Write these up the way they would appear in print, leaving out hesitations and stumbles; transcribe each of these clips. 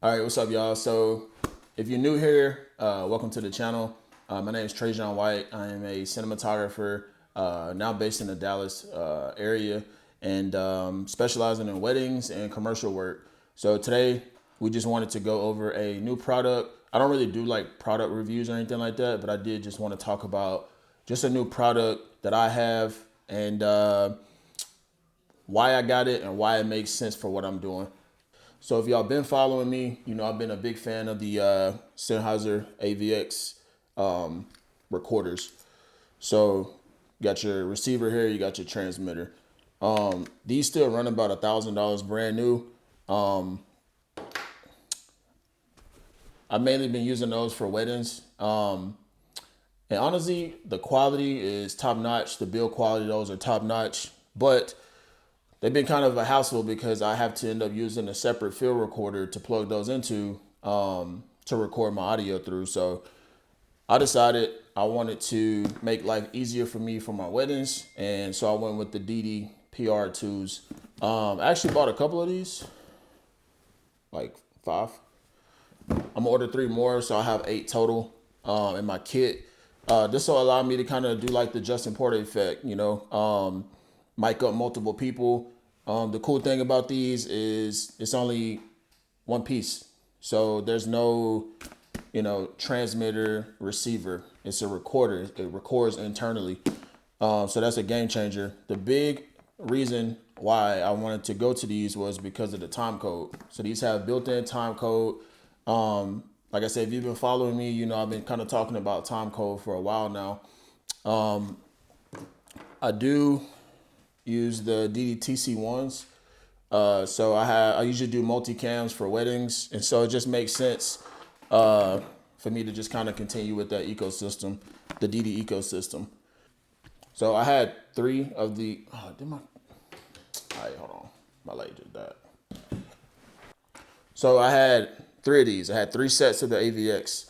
All right, what's up, y'all? So, if you're new here, welcome to the channel. My name is Trajan White. I am a cinematographer now based in the Dallas area and specializing in weddings and commercial work. So today we just wanted to go over a new product. I don't really do like product reviews or anything like that, but I did just want to talk about just a new product that I have and why I got it and why it makes sense for what I'm doing. So if y'all been following me, you know I've been a big fan of the Sennheiser AVX recorders. So you got your receiver here, you got your transmitter. These still run about $1,000 brand new. I've mainly been using those for weddings. And honestly, the quality is top notch. The build quality, those are top notch. But they've been kind of a hassle because I have to end up using a separate field recorder to plug those into to record my audio through. So I decided I wanted to make life easier for me for my weddings. And so I went with the Deity PR-2s. I actually bought a couple of these, like 5. I'm gonna order 3 more, so I have 8 total in my kit. This will allow me to kind of do like the Justin Porter effect, mic up multiple people. The cool thing about these is it's only one piece. So there's no, transmitter, receiver. It's a recorder. It records internally. So that's a game changer. The big reason why I wanted to go to these was because of the time code. So these have built-in time code. Like I said, if you've been following me, I've been kind of talking about time code for a while now. I do use the DDTC ones. So I usually do multicams for weddings, and so it just makes sense for me to just kind of continue with that ecosystem, the DD ecosystem. So I had 3 of the. All right, hold on, my light just died. So I had 3 of these. I had 3 sets of the AVX.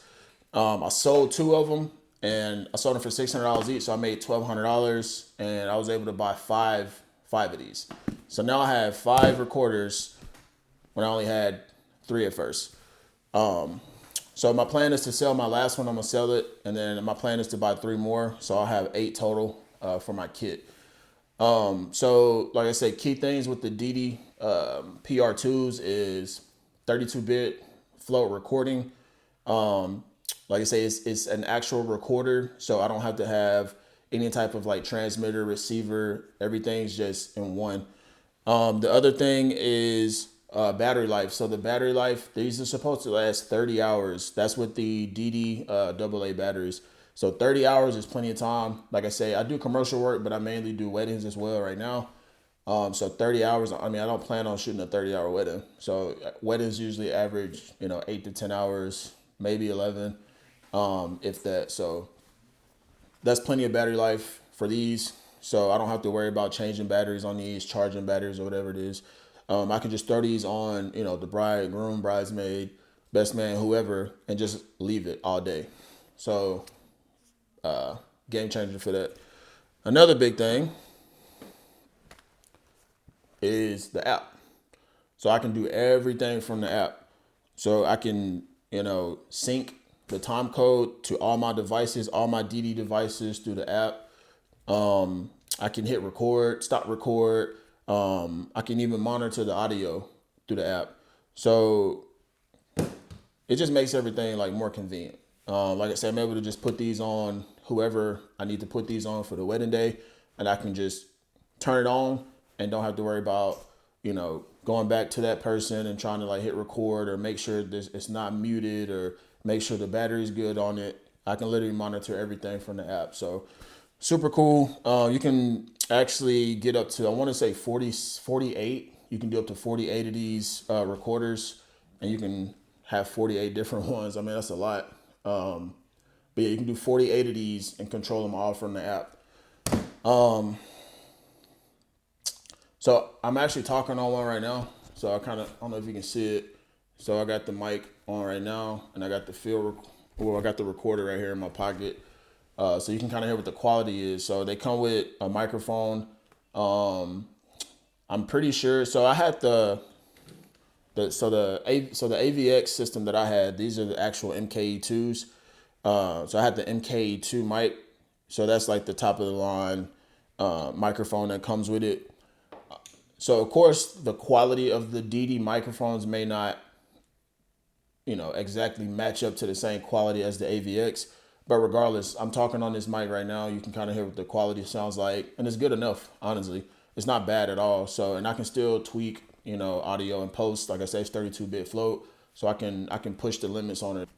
I sold 2 of them, and I sold them for $600 each. So I made $1,200, and I was able to buy five of these. So now I have 5 recorders when I only had 3 at first. So my plan is to sell my last one. I'm gonna sell it, and then my plan is to buy 3 more. So I'll have 8 total for my kit. So like I said, key things with the DD PR2s is 32-bit float recording. Like I say, it's an actual recorder, so I don't have to have any type of like transmitter, receiver. Everything's just in one. The other thing is battery life. So the battery life, these are supposed to last 30 hours. That's with the DD AA batteries. So 30 hours is plenty of time. Like I say, I do commercial work, but I mainly do weddings as well right now. So 30 hours, I don't plan on shooting a 30-hour wedding. So weddings usually average, 8 to 10 hours, maybe 11, if that. So that's plenty of battery life for these. So I don't have to worry about changing batteries on these, charging batteries or whatever it is. I can just throw these on, the bride, groom, bridesmaid, best man, whoever, and just leave it all day. So game changer for that. Another big thing is the app. So I can do everything from the app. So I can, sync the time code to all my devices, all my DD devices through the app. I can hit record, stop record. I can even monitor the audio through the app. So it just makes everything like more convenient. Like I said, I'm able to just put these on whoever I need to put these on for the wedding day, and I can just turn it on and don't have to worry about, going back to that person and trying to like hit record or make sure it's not muted or make sure the battery's good on it. I can literally monitor everything from the app. So super cool. You can actually get up to, I want to say 48. You can do up to 48 of these recorders, and you can have 48 different ones. That's a lot. But yeah, you can do 48 of these and control them all from the app. So I'm actually talking on one right now. So I don't know if you can see it. So I got the mic on right now, and I got I got the recorder right here in my pocket. So you can kind of hear what the quality is. So they come with a microphone. I'm pretty sure. So I had So the AVX system that I had, these are the actual MKE2s. So I had the MKE2 mic. So that's like the top of the line microphone that comes with it. So of course the quality of the Deity microphones may not, exactly match up to the same quality as the AVX. But regardless, I'm talking on this mic right now. You can kind of hear what the quality sounds like, and it's good enough. Honestly, it's not bad at all. So, and I can still tweak, audio and post. Like I said, it's 32-bit float, so I can push the limits on it.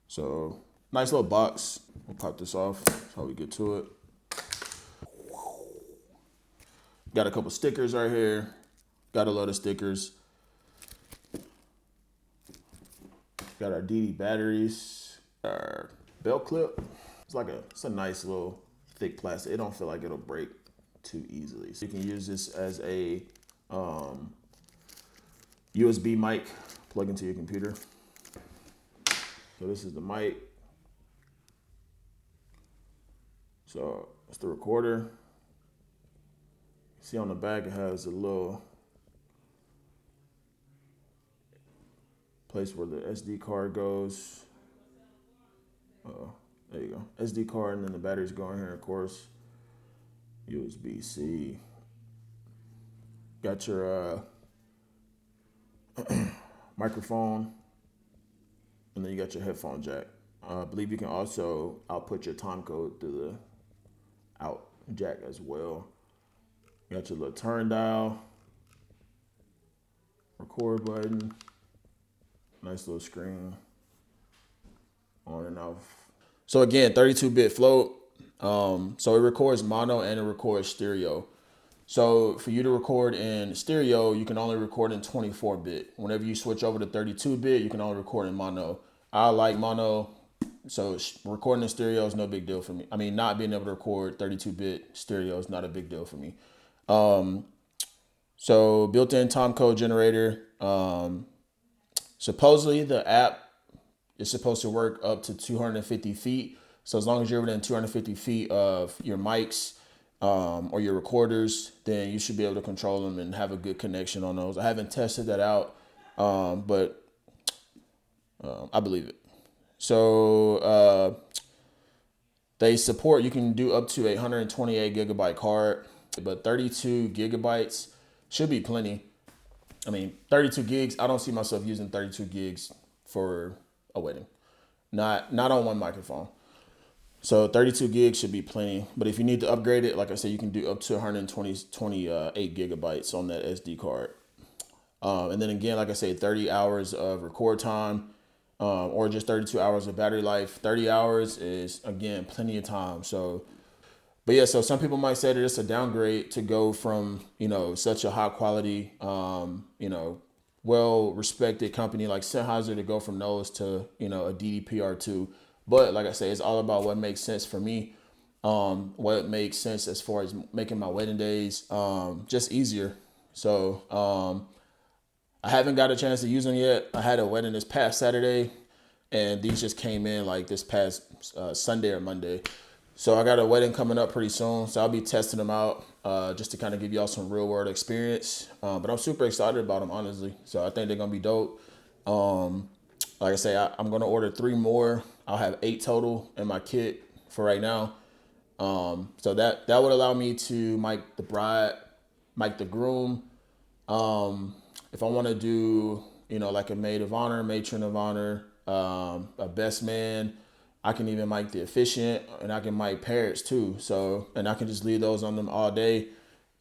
So, nice little box. We'll pop this off. That's how we get to it. Got a couple stickers right here. Got a load of stickers. Got our Deity batteries, our belt clip. It's a nice little thick plastic. It don't feel like it'll break too easily. So you can use this as a USB mic, plug into your computer. So this is the mic. So it's the recorder. See on the back it has a little place where the SD card goes. There you go. SD card, and then the batteries go in here, of course. USB-C. Got your microphone, and then you got your headphone jack. I believe you can also output your time code through the out jack as well. You got your little turn dial, record button, nice little screen, on and off. So again, 32-bit float. So it records mono and it records stereo. So for you to record in stereo, you can only record in 24-bit. Whenever you switch over to 32-bit, you can only record in mono. I like mono, so recording in stereo is no big deal for me. I mean, not being able to record 32-bit stereo is not a big deal for me. So built-in time code generator. Supposedly the app is supposed to work up to 250 feet. So as long as you're within 250 feet of your mics or your recorders, then you should be able to control them and have a good connection on those. I haven't tested that out, but I believe it. So they support, you can do up to a 128 gigabyte card, but 32 gigabytes should be plenty. I mean, 32 gigs, I don't see myself using 32 gigs for a wedding. Not on one microphone. So 32 gigs should be plenty. But if you need to upgrade it, like I said, you can do up to 128 gigabytes on that SD card. And then again, like I say, 30 hours of record time, or just 32 hours of battery life. 30 hours is, again, plenty of time. So, but yeah, so some people might say that it's a downgrade to go from, such a high quality, well-respected company like Sennheiser to go from those to, a Deity PR-2. But like I say, it's all about what makes sense for me. What makes sense as far as making my wedding days just easier. So I haven't got a chance to use them yet. I had a wedding this past Saturday, and these just came in like this past Sunday or Monday. So I got a wedding coming up pretty soon, so I'll be testing them out just to kind of give y'all some real world experience. But I'm super excited about them, honestly. So I think they're gonna be dope. Like I say, I'm gonna order 3 more. I'll have 8 total in my kit for right now. So that would allow me to mic the bride, mic the groom. If I want to do, like a maid of honor, matron of honor, a best man, I can even mic the officiant, and I can mic parents too. So, and I can just leave those on them all day.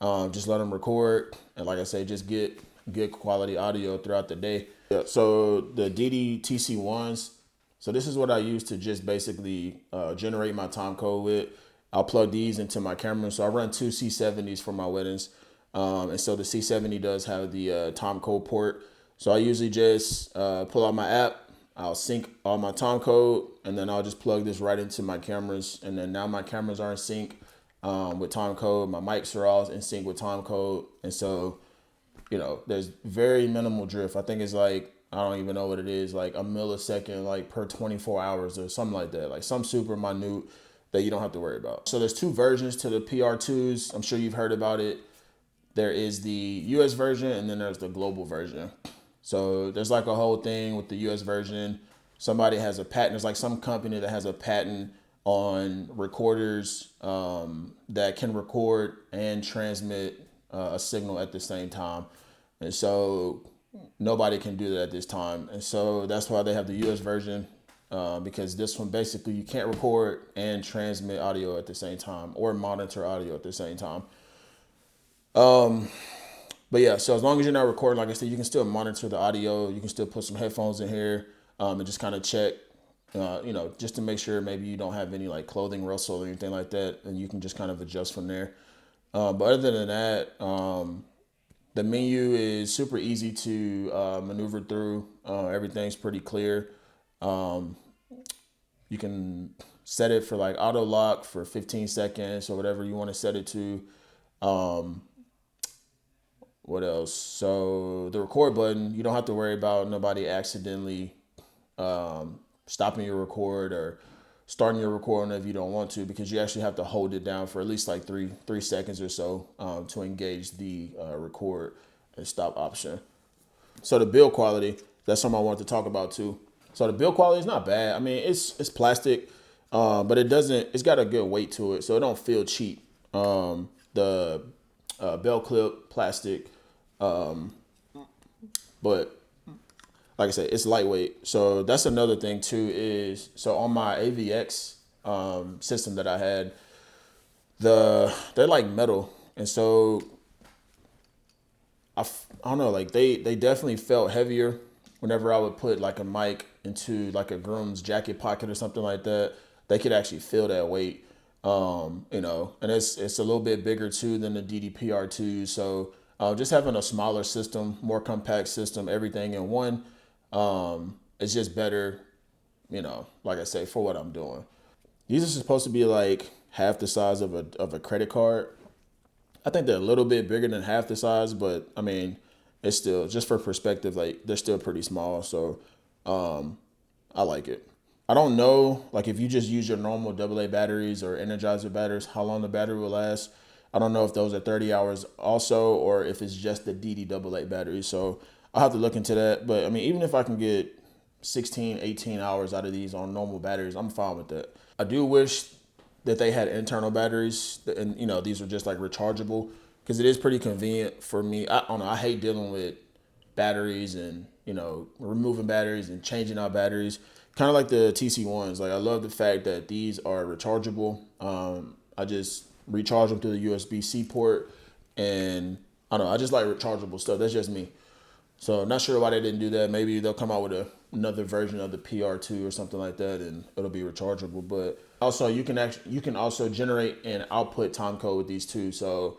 Just let them record. And like I say, just get good quality audio throughout the day. Yeah, so the Deity TC1s. So this is what I use to just basically generate my time code with. I'll plug these into my camera. So I run 2 C70s for my weddings. And so the C70 does have the time code port. So I usually just pull out my app. I'll sync all my time code, and then I'll just plug this right into my cameras. And then now my cameras are in sync with time code. My mics are all in sync with time code. And so, there's very minimal drift. I think it's like, I don't even know what it is, like a millisecond, like per 24 hours or something like that. Like some super minute. that you don't have to worry about. So there's two versions to the PR2s. I'm sure you've heard about it. There is the US version and then there's the global version. So there's like a whole thing with the US version. Somebody has a patent. There's like some company that has a patent on recorders that can record and transmit a signal at the same time. And so nobody can do that at this time. And so that's why they have the US version, because this one basically you can't record and transmit audio at the same time or monitor audio at the same time. But yeah, so as long as you're not recording, like I said, you can still monitor the audio. You can still put some headphones in here and just kind of check, just to make sure maybe you don't have any like clothing rustle or anything like that. And you can just kind of adjust from there. But other than that, the menu is super easy to maneuver through. Everything's pretty clear. You can set it for like auto lock for 15 seconds or whatever you want to set it to. What else? So the record button, you don't have to worry about nobody accidentally stopping your record or starting your recording if you don't want to, because you actually have to hold it down for at least like three seconds or so to engage the record and stop option. So the build quality, that's something I wanted to talk about too. So the build quality is not bad. I mean, it's plastic, but it's got a good weight to it, so it don't feel cheap. The bell clip plastic, but like I said, it's lightweight. So that's another thing too is, so on my AVX system that I had, they're like metal. And so I don't know, like they definitely felt heavier whenever I would put like a mic into like a groom's jacket pocket or something like that. They could actually feel that weight, and it's a little bit bigger too than the Deity PR-2. So just having a smaller system, more compact system, everything in one, it's just better, like I say, for what I'm doing. These are supposed to be like half the size of a credit card. I think they're a little bit bigger than half the size, but I mean, it's still, just for perspective, like they're still pretty small. So I like it. I don't know, like if you just use your normal AA batteries or Energizer batteries, how long the battery will last. I don't know if those are 30 hours also, or if it's just the DD AA battery. So I'll have to look into that. But I mean, even if I can get 16, 18 hours out of these on normal batteries, I'm fine with that. I do wish that they had internal batteries and, these are just like rechargeable, because it is pretty convenient for me. I don't know. I hate dealing with batteries and, removing batteries and changing out batteries. Kind of like the TC1s. Like I love the fact that these are rechargeable. I just recharge them through the USB-C port, and I don't know. I just like rechargeable stuff. That's just me. So I'm not sure why they didn't do that. Maybe they'll come out with another version of the PR2 or something like that, and it'll be rechargeable. But also, you can also generate an output time code with these too. So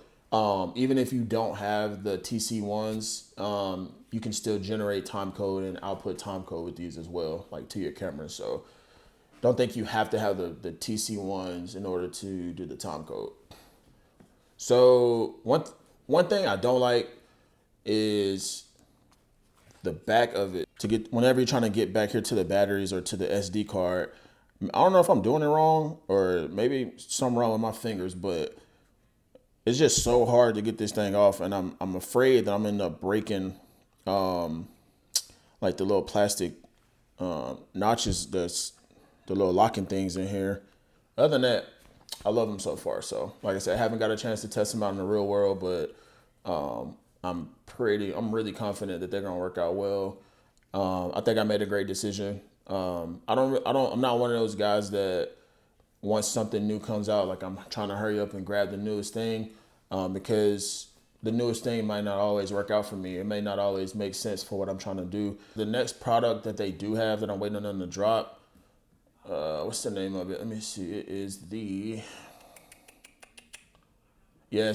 even if you don't have the TC1s, you can still generate time code and output time code with these as well, like to your camera. So don't think you have to have the TC1s in order to do the time code. So one thing I don't like is the back of it. Whenever you're trying to get back here to the batteries or to the SD card, I don't know if I'm doing it wrong or maybe something wrong with my fingers, but it's just so hard to get this thing off, and I'm afraid that I'm gonna end up breaking like the little plastic notches, the little locking things in here. Other than that, I love them so far. So like I said, I haven't got a chance to test them out in the real world, but I'm really confident that they're gonna work out well. I think I made a great decision. I'm not one of those guys that once something new comes out, like I'm trying to hurry up and grab the newest thing, because the newest thing might not always work out for me. It may not always make sense for what I'm trying to do. The next product that they do have that I'm waiting on them to drop, what's the name of it? Let me see. It is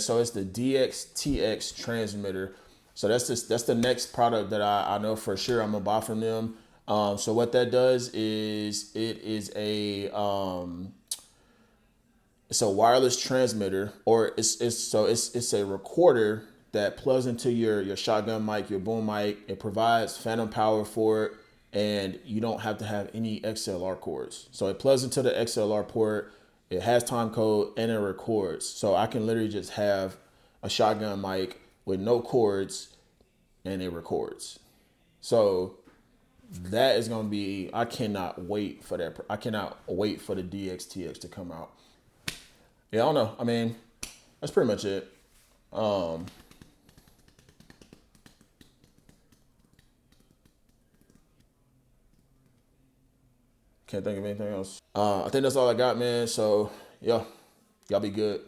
so it's the DXTX transmitter. So that's the next product that I know for sure I'm gonna buy from them. So what that does is it's a wireless transmitter, or it's a recorder that plugs into your shotgun mic, your boom mic. It provides phantom power for it, and you don't have to have any XLR cords. So it plugs into the XLR port. It has time code and it records. So I can literally just have a shotgun mic with no cords and it records. So that is going to be, I cannot wait for that. I cannot wait for the DXTX to come out. Yeah, I don't know. I mean, that's pretty much it. Can't think of anything else. I think that's all I got, man. So, yeah, y'all be good.